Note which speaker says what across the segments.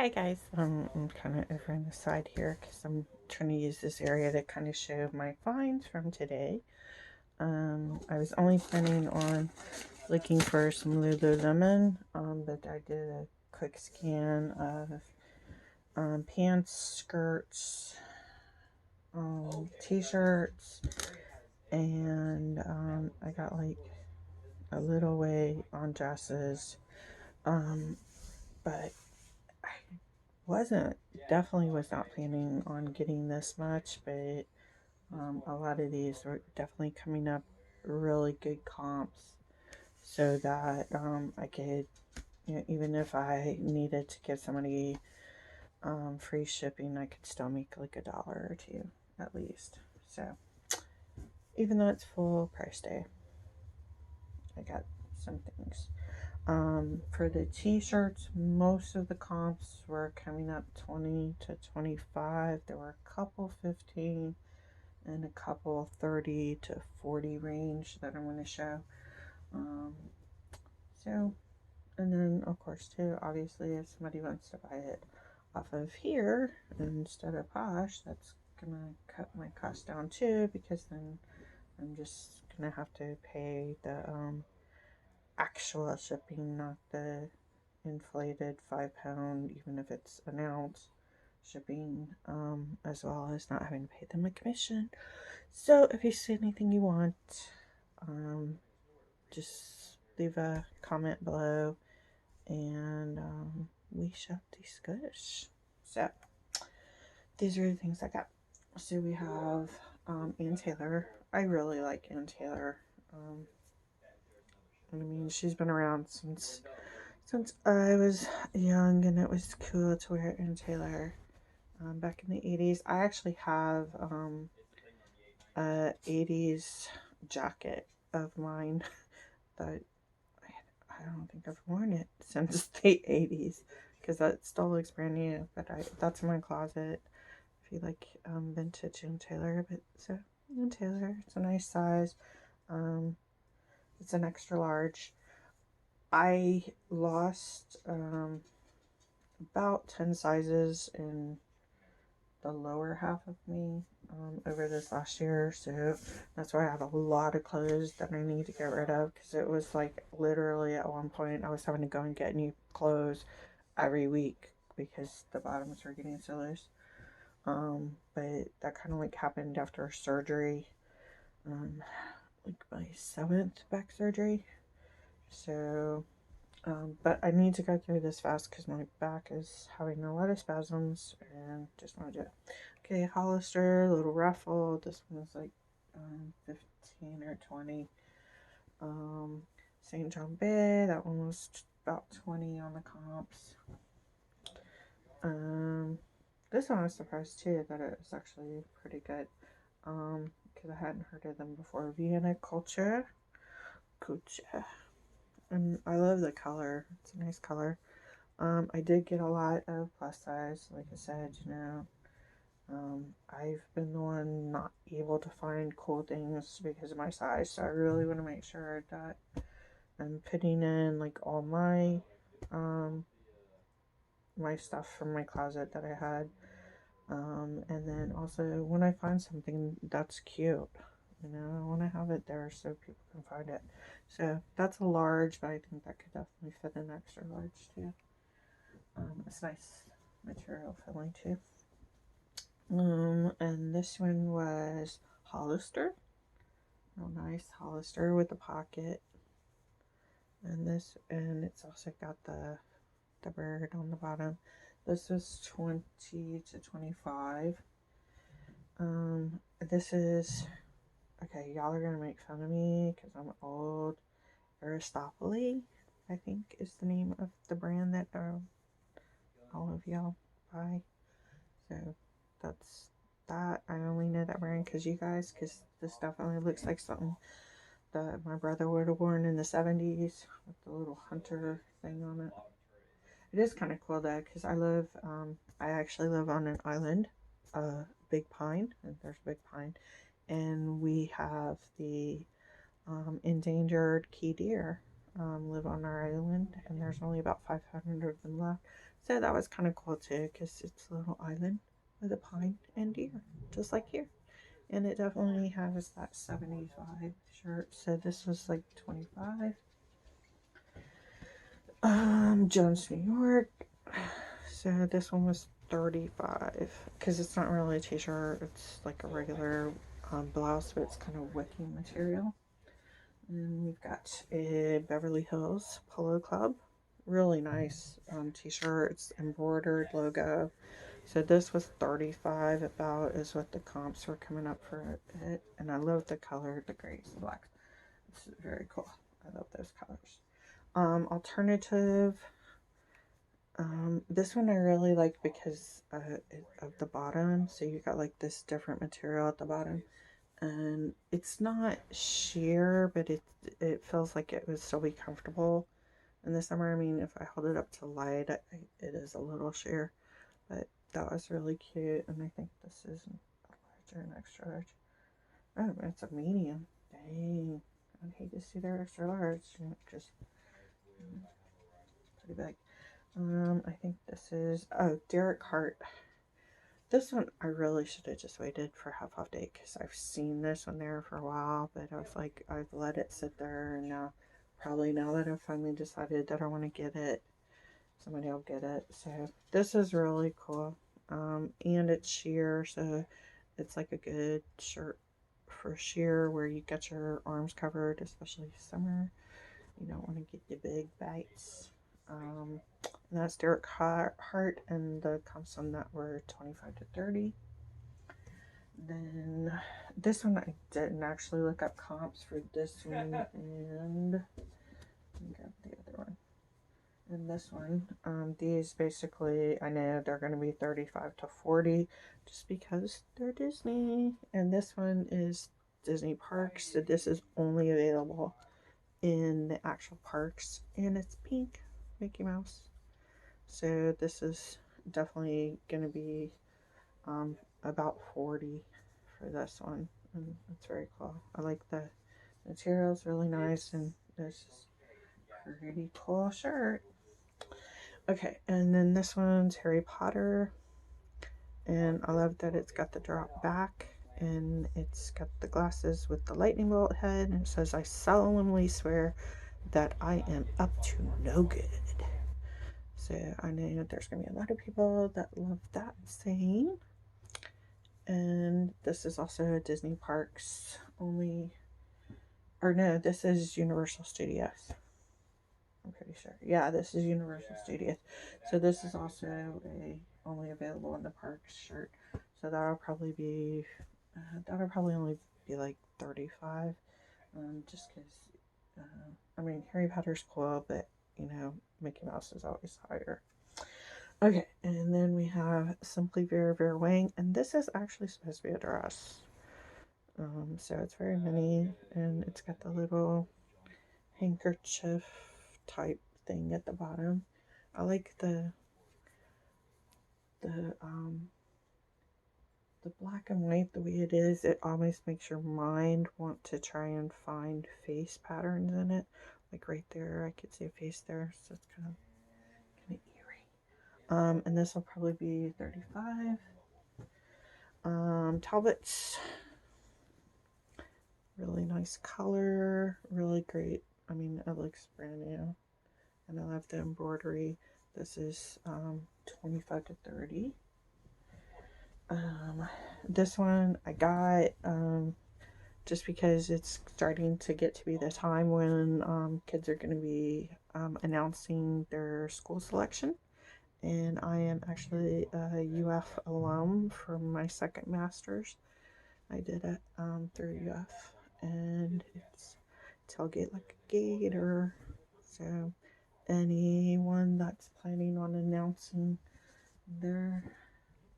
Speaker 1: Hi guys, I'm kind of over on the side here because I'm trying to use this area to kind of show my finds from today. I was only planning on looking for some Lululemon, but I did a quick scan of pants, skirts, t-shirts, and I got like a little way on dresses, but I wasn't definitely was not planning on getting this much, but a lot of these were definitely coming up really good comps so that I could, even if I needed to give somebody free shipping, I could still make like $1 or two at least. So even though it's full price day, I got some things. For the t-shirts, most of the comps were coming up 20 to 25. There were a couple 15 and a couple 30 to 40 range that I'm going to show. Um, so, and then of course too, obviously if somebody wants to buy it off of here instead of Posh, that's going to cut my cost down too, because then I'm just going to have to pay the actual shipping, not the inflated £5, even if it's an ounce shipping, as well as not having to pay them a commission. So if you see anything you want, um, just leave a comment below, and we shall discuss. So these are the things I got. So we have Ann Taylor. I really like Ann Taylor. Um, I mean, she's been around since I was young, and it was cool to wear Ann Taylor. Back in the 80s, I actually have a 80s jacket of mine that I don't think I've worn it since the 80s, because that still looks brand new, but that's in my closet if you like vintage Ann Taylor. But so Ann Taylor, it's a nice size. Um, it's an extra large. I lost about 10 sizes in the lower half of me over this last year, so that's why I have a lot of clothes that I need to get rid of, because it was like literally at one point I was having to go and get new clothes every week because the bottoms were getting so loose. But that kind of like happened after surgery, like my 7th back surgery. So but I need to go through this fast because my back is having a lot of spasms and just want to do it. Okay, Hollister, little ruffle. This one is like 15 or 20. St. John Bay, that one was about 20 on the comps. This one I was surprised too that it was actually pretty good. Because I hadn't heard of them before. Vienna Culture. Culture. And I love the color. It's a nice color. I did get a lot of plus size, like I said, I've been the one not able to find cool things because of my size, so I really want to make sure that I'm putting in like all um, my stuff from my closet that I had, and then also when I find something that's cute, I want to have it there so people can find it. So that's a large, but I think that could definitely fit an extra large too. It's nice material filling too. And this one was Hollister. Oh, nice Hollister with the pocket. And it's also got the bird on the bottom. This was 20 to 25. This is, okay, y'all are gonna make fun of me because I'm old. Aristopoli, I think, is the name of the brand that all of y'all buy. So that's that. I only know that brand because this definitely looks like something that my brother would have worn in the 70s with the little hunter thing on it. It is kind of cool though, because I actually live on an island, Big Pine, and there's Big Pine, and we have the endangered key deer live on our island, and there's only about 500 of them left. So that was kind of cool too, because it's a little island with a pine and deer, just like here. And it definitely has that 75 shirt. So this was like 25. Jones, New York. So this one was 35, because it's not really a t-shirt. It's like a regular blouse, but it's kind of wicking material. And we've got a Beverly Hills Polo Club. Really nice t-shirt. It's embroidered logo. So this was 35 about is what the comps were coming up for it. And I love the color, the grays, the blacks. It's very cool. I love those colors. Alternative. This one I really like because of the bottom. So you got like this different material at the bottom. And it's not sheer, but it feels like it would still be comfortable in the summer. I mean, if I hold it up to light, it is a little sheer, but that was really cute. And I think this is a large or an extra large. Oh, it's a medium. Dang, I'd hate to see their extra large. Just pretty big. I think this is Derek Hart. This one I really should have just waited for half off day, because I've seen this one there for a while, but I was like, I've let it sit there, and now probably now that I've finally decided that I want to get it, somebody will get it. So this is really cool. And it's sheer, so it's like a good shirt for sheer where you get your arms covered, especially summer. You don't want to get the big bites. And that's Derek Hart, and the comps on that were 25 to 30. Then this one I didn't actually look up comps for this one, and grab the other one. And this one, these basically I know they're going to be 35 to 40, just because they're Disney. And this one is Disney Parks, so this is only available in the actual parks, and it's pink, Mickey Mouse. So this is definitely going to be about 40 for this one, and it's very cool. I like the materials, really nice, and this is pretty cool shirt. Okay, and then this one's Harry Potter, and I love that it's got the drop back, and it's got the glasses with the lightning bolt head, and it says, "I solemnly swear that I am up to no good." So I know there's gonna be a lot of people that love that saying. And this is also Disney Parks only, or no, this is Universal Studios. I'm pretty sure. Yeah, this is Universal Studios. So this is also a only available in the parks shirt. So that'll probably only be like 35. Just because, I mean, Harry Potter's cool, but you know, Mickey Mouse is always higher. Okay, and then we have Simply Vera Vera Wang, and this is actually supposed to be a dress. So it's very mini, and it's got the little handkerchief type thing at the bottom. I like the um the black and white the way it is. It almost makes your mind want to try and find face patterns in it. Like right there, I could see a face there, so it's kind of eerie. And this will probably be 35. Talbots, really nice color, really great. I mean, it looks brand new, and I love the embroidery. This is 25 to 30. This one I got just because it's starting to get to be the time when kids are going to be announcing their school selection. And I am actually a UF alum from my second master's. I did it through UF, and it's tailgate like a gator. So anyone that's planning on announcing their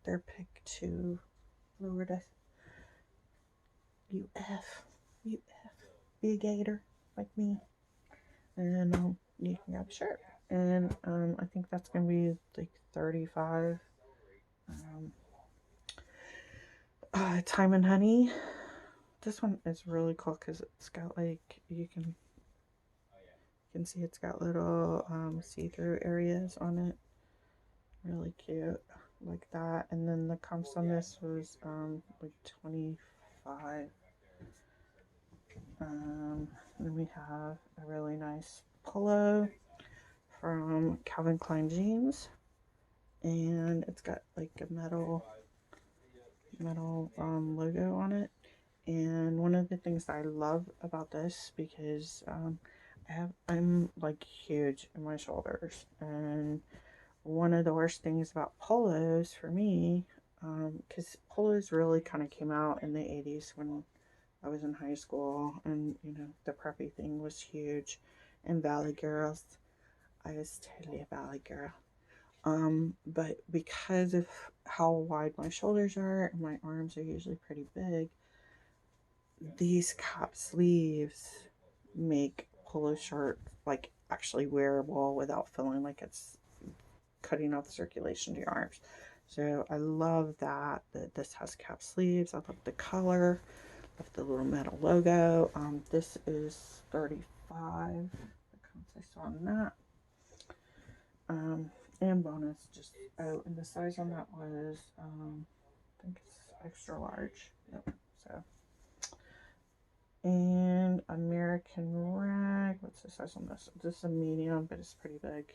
Speaker 1: pick to Florida, UF, be a gator like me, and you can grab a shirt. And I think that's gonna be like 35. Time and Honey. This one is really cool because it's got like you can see it's got little see-through areas on it. Really cute, like that. And then the comps on this was like 25. Then we have a really nice polo from Calvin Klein Jeans, and it's got like a metal logo on it. And one of the things that I love about this, because I'm like huge in my shoulders, and one of the worst things about polos for me, because polos really kind of came out in the 80s when I was in high school, and the preppy thing was huge, and Valley Girls. I was totally a Valley Girl. But because of how wide my shoulders are and my arms are usually pretty big, these cap sleeves make polo shirt like actually wearable without feeling like it's cutting off the circulation to your arms. So I love that this has cap sleeves. I love the color of the little metal logo. This is 35. I saw on that. And bonus, and the size on that was, I think it's extra large. Yep. So, and American Rag. What's the size on this? This is a medium, but it's pretty big.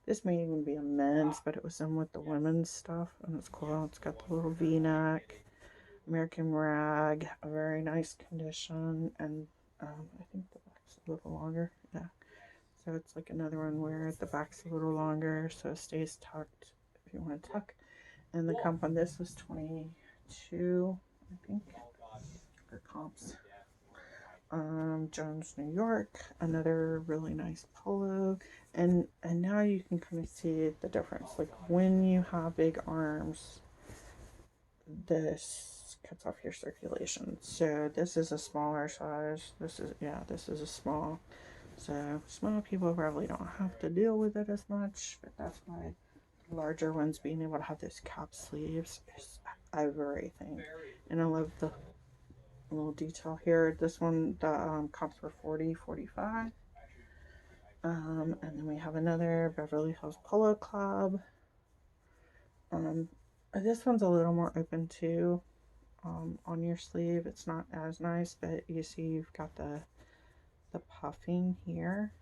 Speaker 1: This may even be a men's, but it was in with the women's stuff, and it's cool. It's got the little V-neck. American Rag, a very nice condition, and I think the back's a little longer. Yeah. So it's like another one where the back's a little longer, so it stays tucked if you want to tuck. And the comp on this was 22, I think, for comps. Jones, New York, another really nice polo. And now you can kind of see the difference. Like when you have big arms, this cuts off your circulation. So this is a smaller size. This is a small. So small people probably don't have to deal with it as much, but that's why larger ones being able to have those cap sleeves is everything. And I love the little detail here. This one, the comps were 40, 45. And then we have another Beverly Hills Polo Club. This one's a little more open too. On your sleeve, it's not as nice, but you see you've got the puffing here,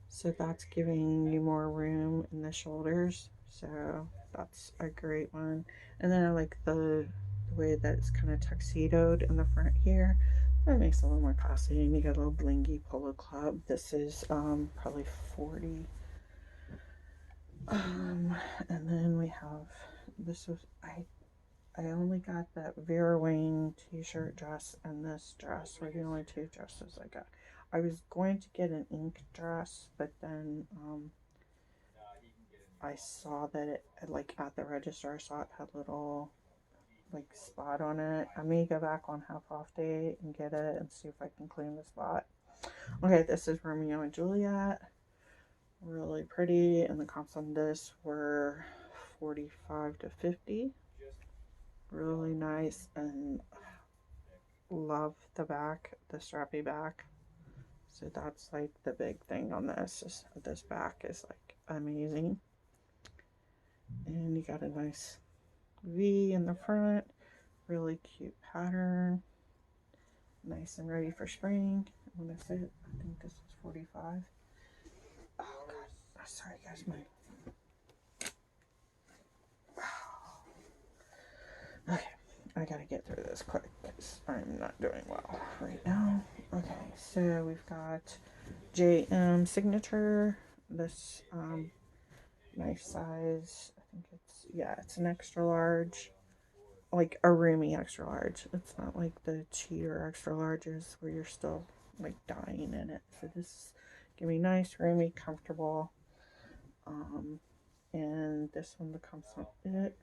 Speaker 1: so that's giving you more room in the shoulders, so that's a great one. And then I like the way that it's kind of tuxedoed in the front here. That makes it a little more classy, and you got a little blingy Polo Club. This is probably 40. And then we have, this was, I only got that Vera Wang t-shirt dress and this dress were the only two dresses I got. I was going to get an ink dress, but then I saw that it, like at the register, I saw it had a little like spot on it. I may go back on half off day and get it and see if I can clean the spot. Okay, this is Romeo and Juliet. Really pretty, and the comps on this were 45 to 50. Really nice, and love the back, the strappy back. So that's like the big thing on this. This back is like amazing. And you got a nice V in the front. Really cute pattern. Nice and ready for spring. I'm gonna say it. I think this was 45. Oh god. Sorry guys, Okay. I gotta get through this quick because I'm not doing well right now. Okay, so we've got JM Signature. This nice size. I think it's an extra large, like a roomy extra large. It's not like the cheater extra larges where you're still like dying in it. So this is gonna be nice, roomy, comfortable. And this one becomes it.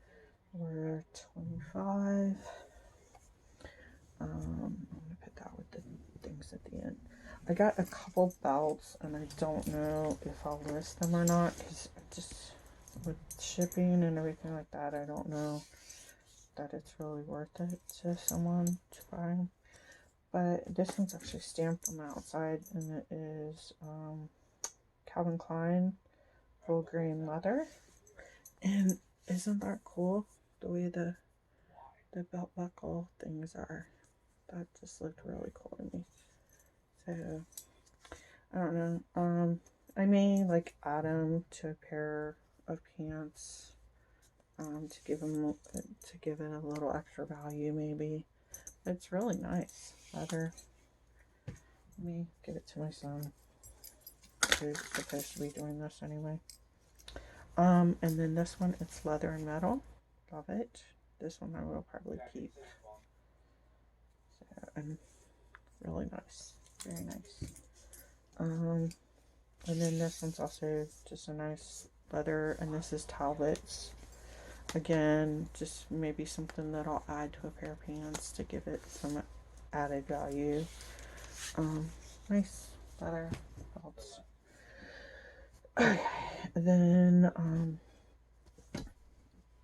Speaker 1: We're 25. I'm gonna put that with the things at the end. I got a couple belts, and I don't know if I'll list them or not, because just with shipping and everything like that, I don't know that it's really worth it to someone to buy them. But this one's actually stamped on the outside, and it is Calvin Klein full grain leather. And isn't that cool? The way the belt buckle things are. That just looked really cool to me. So I don't know. I may like add them to a pair of pants. To give them to give it a little extra value, maybe. It's really nice leather. Let me give it to my son, who's supposed to be doing this anyway. And then this one, it's leather and metal. Love it. This one I will probably keep. So, and really nice. Very nice. And then this one's also just a nice leather, and this is Talbot's. Again, just maybe something that I'll add to a pair of pants to give it some added value. Nice leather belts. Okay, then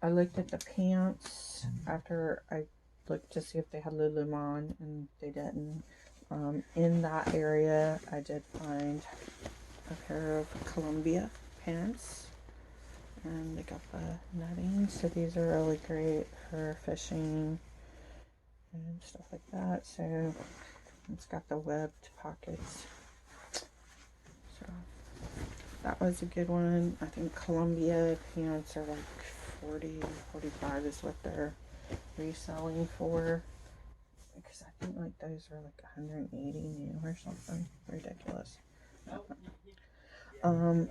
Speaker 1: I looked at the pants after I looked to see if they had Lululemon, and they didn't. In that area, I did find a pair of Columbia pants, and they got the netting, so these are really great for fishing and stuff like that. So it's got the webbed pockets, so that was a good one. I think Columbia pants are like 40, 45 is what they're reselling for, because I think like those are like 180 new or something ridiculous.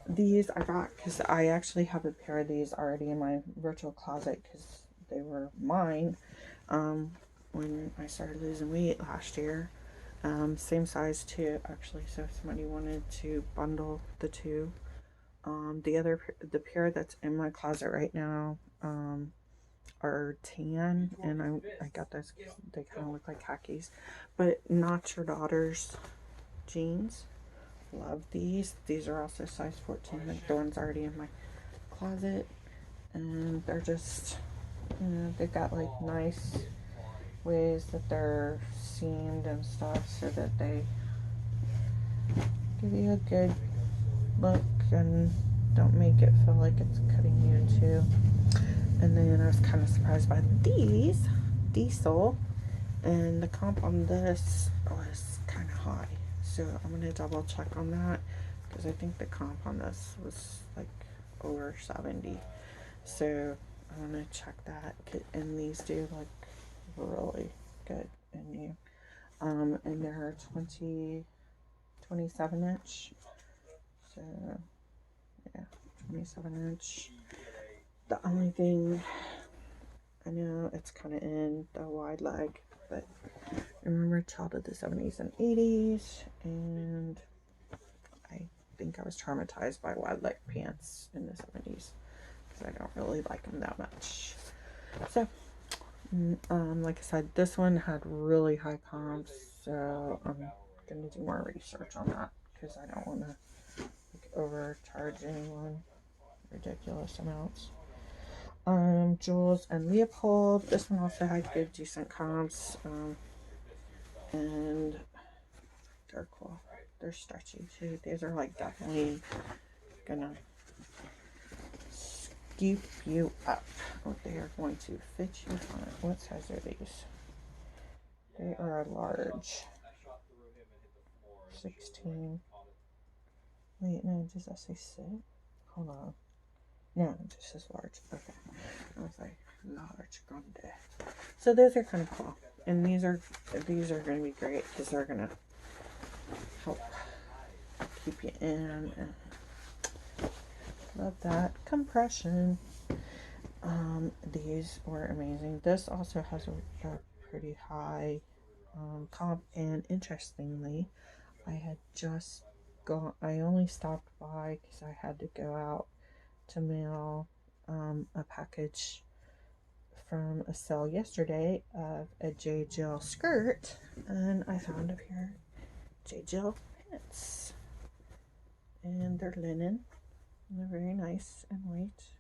Speaker 1: These I got because I actually have a pair of these already in my virtual closet because they were mine when I started losing weight last year. Same size too, actually, so if somebody wanted to bundle the two. The pair that's in my closet right now are tan, and I got those because they kind of look like khakis, but not your daughter's jeans. Love these. These are also size 14. Like the one's already in my closet, and they're just, you know, they've got like nice ways that they're seamed and stuff so that they give you a good look and don't make it feel like it's cutting you in two. And then I was kind of surprised by these Diesel, and the comp on this was kind of high, so I'm going to double check on that because I think the comp on this was like over 70, so I'm going to check that. And these do look really good and new. And they're 27 inch, so yeah, 27 inch. The only thing, I know it's kind of in the wide leg, but remember a child of the 70s and 80s, and I think I was traumatized by wide leg pants in the 70s because I don't really like them that much. So like I said, this one had really high comps, so I'm gonna do more research on that because I don't want to like, overcharge anyone ridiculous amounts. Jules and Leopold. This one also had good, decent comps, and they're cool. They're stretchy too. These are like definitely gonna scoop you up. They are going to fit you fine. What size are these? They are a large. 16. Wait, no, does that say sit? Hold on. No, it just says large. Okay. I was like, large, grande. So those are kind of cool. And these are going to be great because they're going to help keep you in. And love that. Compression. These were amazing. This also has a pretty high comp, and interestingly, I had just I only stopped by because I had to go out to mail a package from a sale yesterday of a J. Jill skirt, and I found a pair of J. Jill pants, and they're linen, and they're very nice and white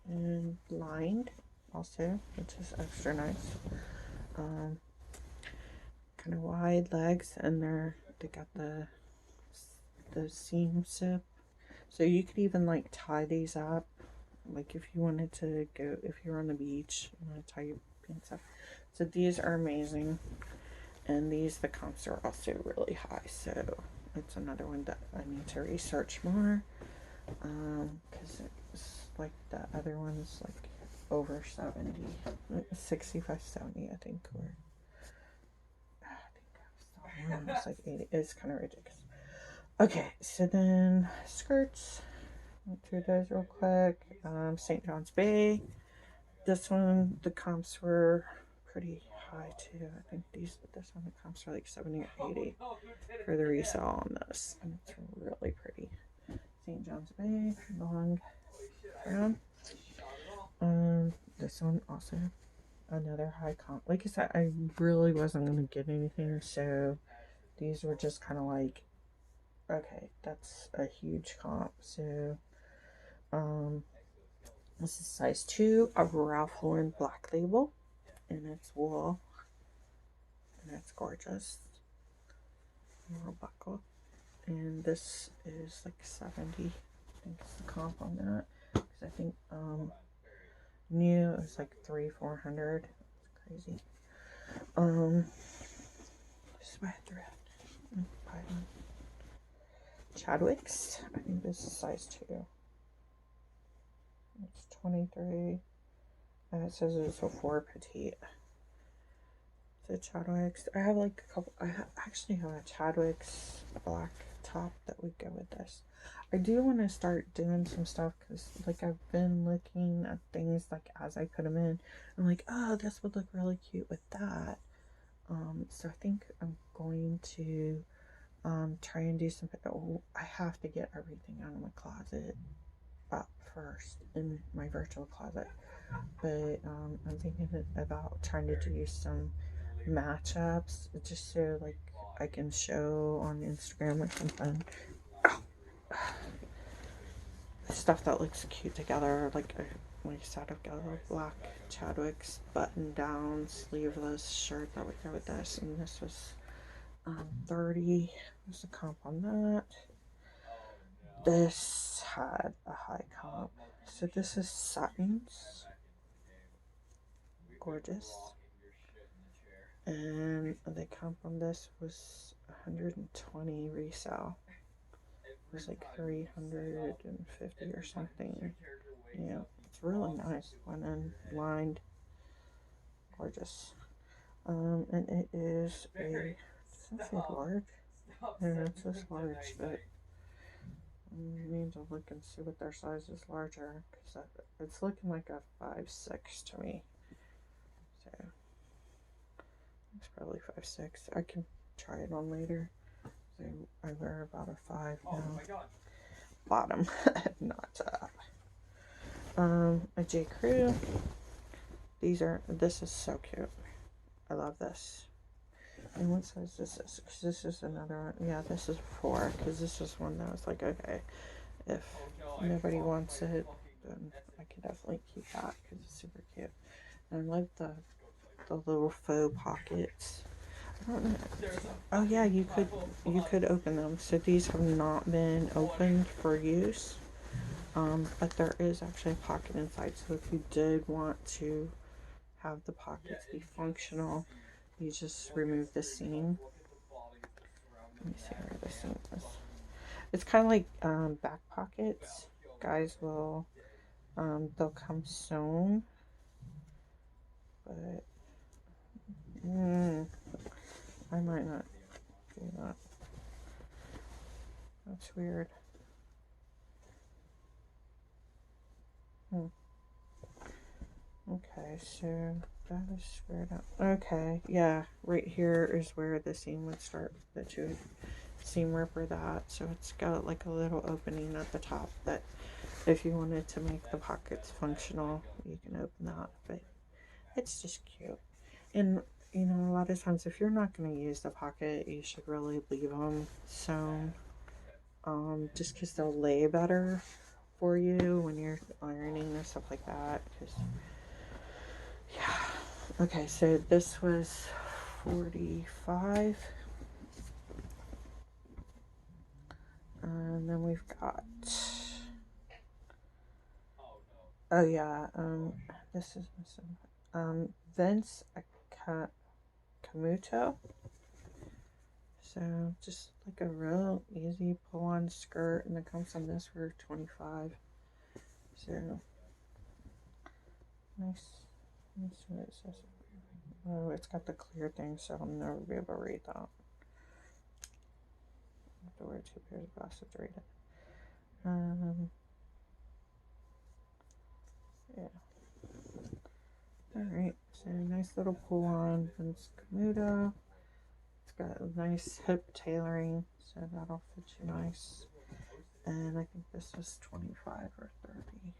Speaker 1: and lined also, which is extra nice. Kind of wide legs, and they got the seam zip, so you could even like tie these up like if you wanted to go, if you're on the beach, you want to tie your pants up. So these are amazing. And the comps are also really high. So it's another one that I need to research more. Because it's like the other one's like over 70, 65, 70, I think, or I think one was like 80. It's kind of ridiculous. Okay, so then skirts. Went through those real quick. St. John's Bay. This one, the comps were pretty high too. I think this one, the comps are like 70 or 80 for the resale on this, and it's really pretty. St. John's Bay, long brown. This one also another high comp. Like I said, I really wasn't gonna get anything, so these were just kind of like, okay, that's a huge comp. So, this is size 2 of Ralph Lauren Black Label, and it's wool, and it's gorgeous. Buckle, and this is like 70. I think it's the comp on that, because I think new is like 300-400. It's crazy. Sweater. Chadwick's. I think this is size 2. It's 23, and it says it's a 4 petite. So Chadwick's. I have like a couple. Actually have a Chadwick's black top that would go with this. I do want to start doing some stuff, because like I've been looking at things like as I put them in. I'm like, oh, this would look really cute with that. So I think I'm going to try and do something. Oh, I have to get everything out of my closet up first in my virtual closet, but I'm thinking about trying to do some matchups, just so like I can show on Instagram or something. Stuff that looks cute together, like I said, I've got a black Chadwick's button down sleeveless shirt that would go with this, and this was 30. There's a comp on that. This had a high comp. So this is Satins. Gorgeous. And the comp on this was 120 resale. It was like 350 or something. Yeah, it's really nice. One lined. Gorgeous. And it is a, does it say large? Yeah, it says large, but I need to look and see what their size is larger, because it's looking like a 5'6" to me. So it's probably 5'6". I can try it on later. So I wear about a 5 now. Bottom, not top. A J. Crew. This is so cute. I love this. And what size this is? Because this is another one. Yeah, this is 4. Because this is one that was like, okay, if nobody wants it, then I can definitely keep that, because it's super cute. And I like the little faux pockets. I don't know. Oh yeah, you could open them. So these have not been opened for use. But there is actually a pocket inside. So if you did want to have the pockets be functional, you just remove the seam. Let me see where the seam is. It's kind of like back pockets. Guys will, they'll come sewn, but I might not do that. That's weird. Okay, so that is squared up. Okay, yeah, right here is where the seam would start, that you would seam ripper that. So it's got like a little opening at the top that if you wanted to make the pockets functional, you can open that. But it's just cute. And you know, a lot of times if you're not going to use the pocket, you should really leave them sewn, just because they'll lay better for you when you're ironing and stuff like that. Cause, yeah. Okay, so this was 45. And then we've got Oh yeah, this is Vince Camuto. So just like a real easy pull-on skirt, and it comes on this for $25. So nice. Let me see what it says. Oh, it's got the clear thing, so I'll never be able to read that. I have to wear 2 pairs of glasses to read it. Yeah. Alright, so nice little pull on Vince Camuto. It's got a nice hip tailoring, so that'll fit you nice. And I think this was 25 or 30.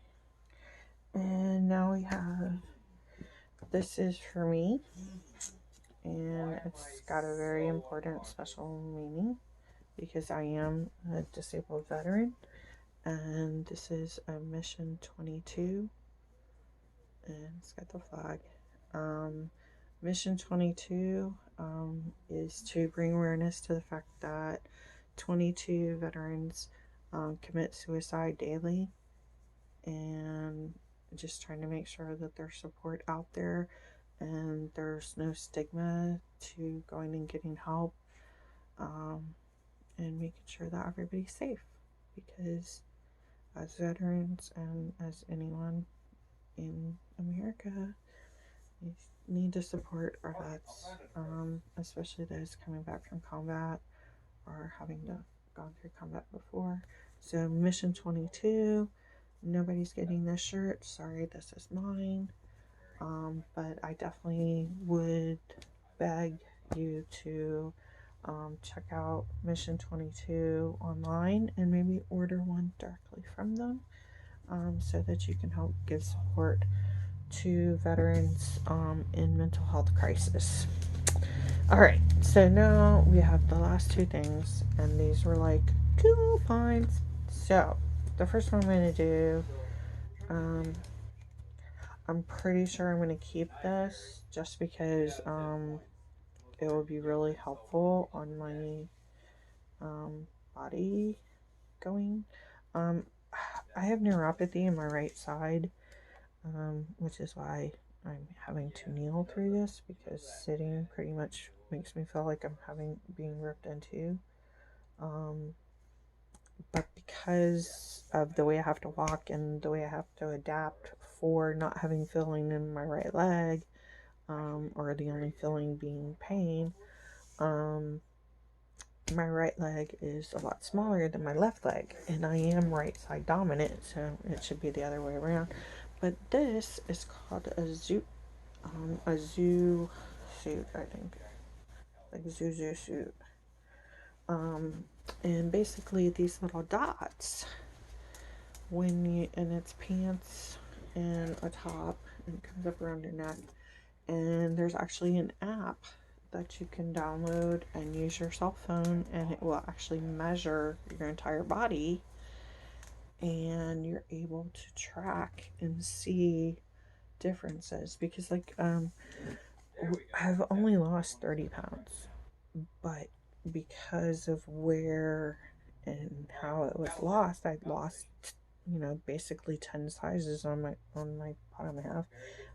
Speaker 1: And now we have, this is for me, and it's got a very important special meaning because I am a disabled veteran. And this is a Mission 22, and it's got the flag. Mission 22 is to bring awareness to the fact that 22 veterans commit suicide daily, and just trying to make sure that there's support out there and there's no stigma to going and getting help, and making sure that everybody's safe, because as veterans and as anyone in America, we need to support our vets, especially those coming back from combat or having gone through combat before. So Mission 22, nobody's getting this shirt. Sorry, this is mine. But I definitely would beg you to check out Mission 22 online and maybe order one directly from them, so that you can help give support to veterans in mental health crisis. Alright, so now we have the last 2 things, and these were like coupons. So the first one I'm going to do, I'm pretty sure I'm going to keep this just because it will be really helpful on my body going. I have neuropathy in my right side, which is why I'm having to kneel through this, because sitting pretty much makes me feel like I'm being ripped into. But because of the way I have to walk and the way I have to adapt for not having feeling in my right leg, or the only feeling being pain, my right leg is a lot smaller than my left leg, and I am right side dominant, so it should be the other way around. But this is called a zoo suit, I think, like Zuzu suit. And basically these little dots, and it's pants and a top, and it comes up around your neck. And there's actually an app that you can download and use your cell phone, and it will actually measure your entire body, and you're able to track and see differences. Because I've only lost 30 pounds, but because of where and how it was lost, I lost, basically 10 sizes on my bottom half.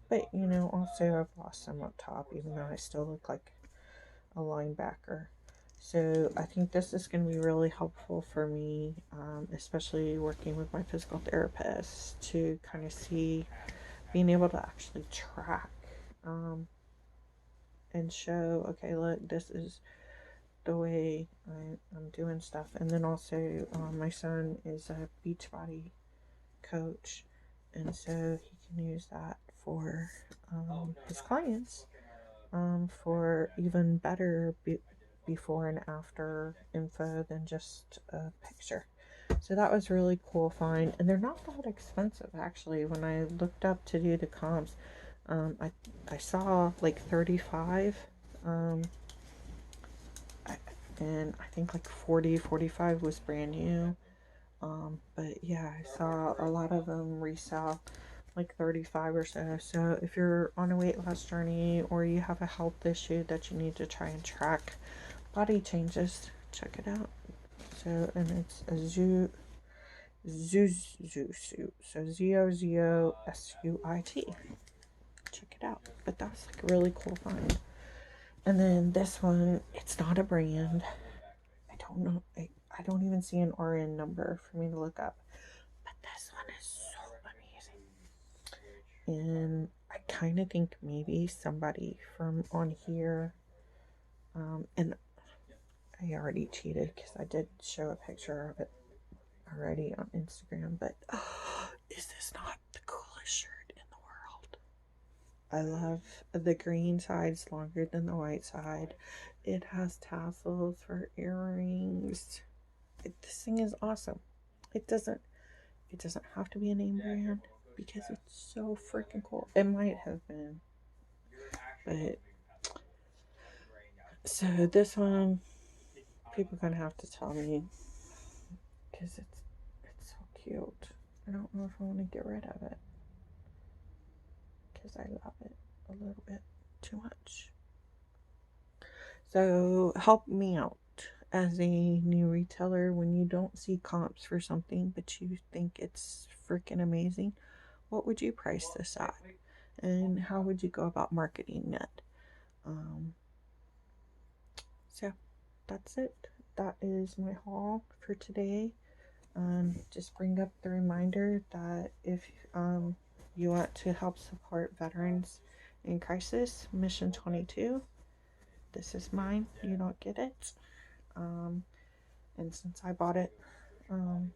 Speaker 1: But also I've lost some up top, even though I still look like a linebacker. So I think this is going to be really helpful for me, especially working with my physical therapist, to kind of see, being able to actually track, and show, okay, look, this is the way I'm doing stuff. And then also, my son is a Beachbody coach, and so he can use that for his clients, for even better before and after info than just a picture. So that was really cool find, and they're not that expensive actually. When I looked up to do the comps, I saw like 35, and I think like 45 was brand new. But yeah, I saw a lot of them resell like 35 or so. So if you're on a weight loss journey, or you have a health issue that you need to try and track body changes, check it out. So, and it's a Zosuit. So Zozosuit. Check it out. But that's like a really cool find. And then this one, it's not a brand. I don't know. I don't even see an RN number for me to look up. But this one is so amazing. And I kind of think maybe somebody from on here, and I already cheated because I did show a picture of it already on Instagram, but is this not the coolest shirt in the world? I love the green side's longer than the white side. It has tassels for earrings. This thing is awesome. It doesn't have to be a name brand because it's so freaking cool. It might have been, but so this one, people are gonna have to tell me because it's so cute. I don't know if I want to get rid of it because I love it a little bit too much. So help me out as a new retailer when you don't see comps for something but you think it's freaking amazing. What would you price this at? And how would you go about marketing it? So that's it. That is my haul for today. Just bring up the reminder that if you want to help support veterans in crisis, Mission 22, this is mine. You don't get it. And since I bought it from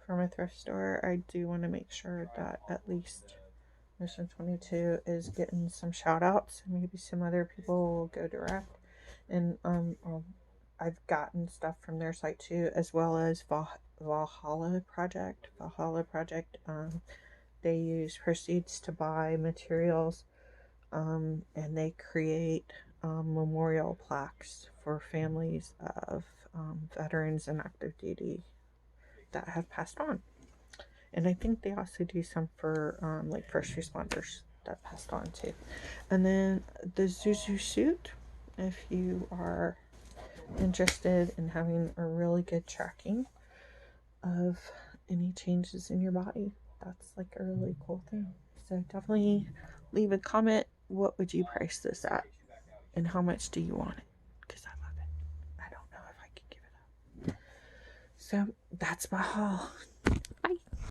Speaker 1: a thrift store, I do want to make sure that at least Mission 22 is getting some shout outs. Maybe some other people will go direct. And I've gotten stuff from their site too, as well as Valhalla Project. They use proceeds to buy materials, and they create memorial plaques for families of veterans and active duty that have passed on. And I think they also do some for like first responders that passed on too. And then the Zosuit, if you are interested in having a really good tracking of any changes in your body, that's like a really cool thing. So definitely leave a comment. What would you price this at? And how much do you want it? Because I love it. I don't know if I can give it up. So that's my haul.